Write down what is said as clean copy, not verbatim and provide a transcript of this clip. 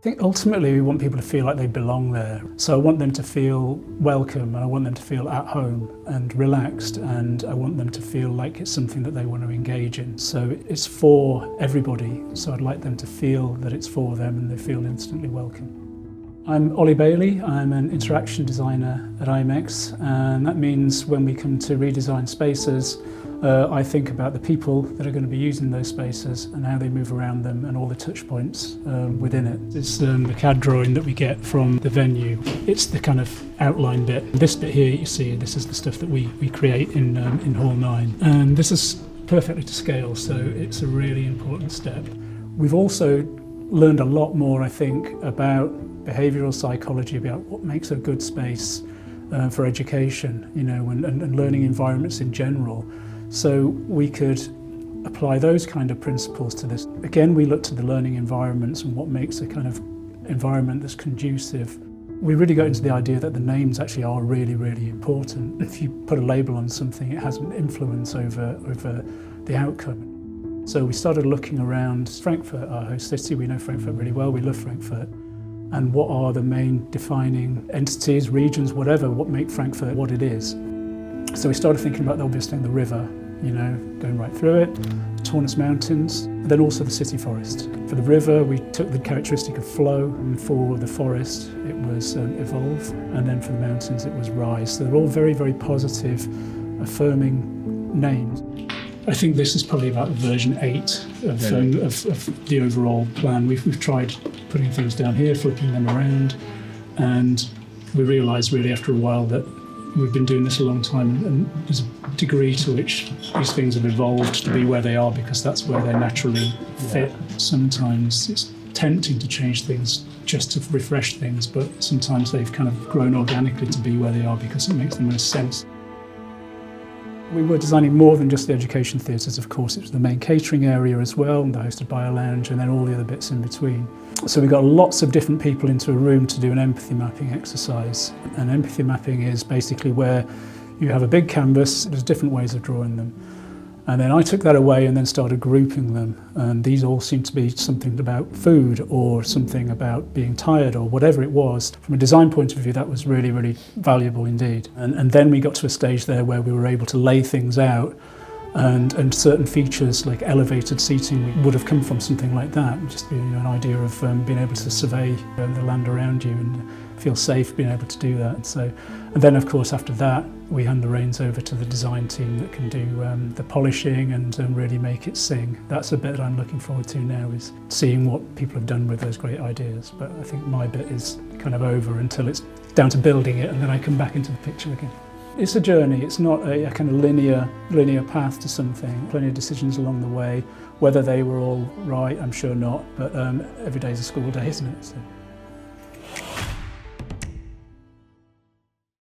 think ultimately we want people to feel like they belong there. So I want them to feel welcome, and I want them to feel at home and relaxed, and I want them to feel like it's something that they want to engage in. So it's for everybody, so I'd like them to feel that it's for them and they feel instantly welcome. I'm Ollie Bailey, I'm an interaction designer at IMEX, and that means when we come to redesign spaces, I think about the people that are going to be using those spaces and how they move around them and all the touch points within it. It's the CAD drawing that we get from the venue. It's the kind of outline bit. This bit here you see, this is the stuff that we create in Hall 9. And this is perfectly to scale, so it's a really important step. We've also learned a lot more, I think, about behavioural psychology, about what makes a good space for education, you know, and learning environments in general. So we could apply those kind of principles to this. Again, we looked at the learning environments and what makes a kind of environment that's conducive. We really got into the idea that the names actually are really, really important. If you put a label on something, it has an influence over the outcome. So we started looking around Frankfurt, our host city. We know Frankfurt really well, we love Frankfurt. And what are the main defining entities, regions, whatever, what make Frankfurt what it is. So we started thinking about the obvious thing, the river, you know, going right through it, Taunus Mountains, and then also the city forest. For the river, we took the characteristic of flow, and for the forest, it was evolve, and then for the mountains, it was rise. So they're all very, very positive, affirming names. I think this is probably about version 8 of the overall plan. We've tried putting things down here, flipping them around, and we realised really after a while that we've been doing this a long time, and there's a degree to which these things have evolved to be where they are because that's where they naturally fit. Sometimes it's tempting to change things just to refresh things, but sometimes they've kind of grown organically to be where they are because it makes the most sense. We were designing more than just the education theatres, of course. It was the main catering area as well, and the hosted by a lounge, and then all the other bits in between. So we got lots of different people into a room to do an empathy mapping exercise. And empathy mapping is basically where you have a big canvas, there's different ways of drawing them. And then I took that away and then started grouping them. And these all seemed to be something about food or something about being tired or whatever it was. From a design point of view, that was really, really valuable indeed. And then we got to a stage there where we were able to lay things out, and certain features like elevated seating would have come from something like that. Just an idea of being able to survey the land around you and feel safe being able to do that. And then of course after that we hand the reins over to the design team that can do the polishing and really make it sing. That's a bit that I'm looking forward to now, is seeing what people have done with those great ideas. But I think my bit is kind of over until it's down to building it, and then I come back into the picture again. It's a journey, it's not a kind of linear path to something. Plenty of decisions along the way. Whether they were all right, I'm sure not, but every day's a school day, isn't it? So.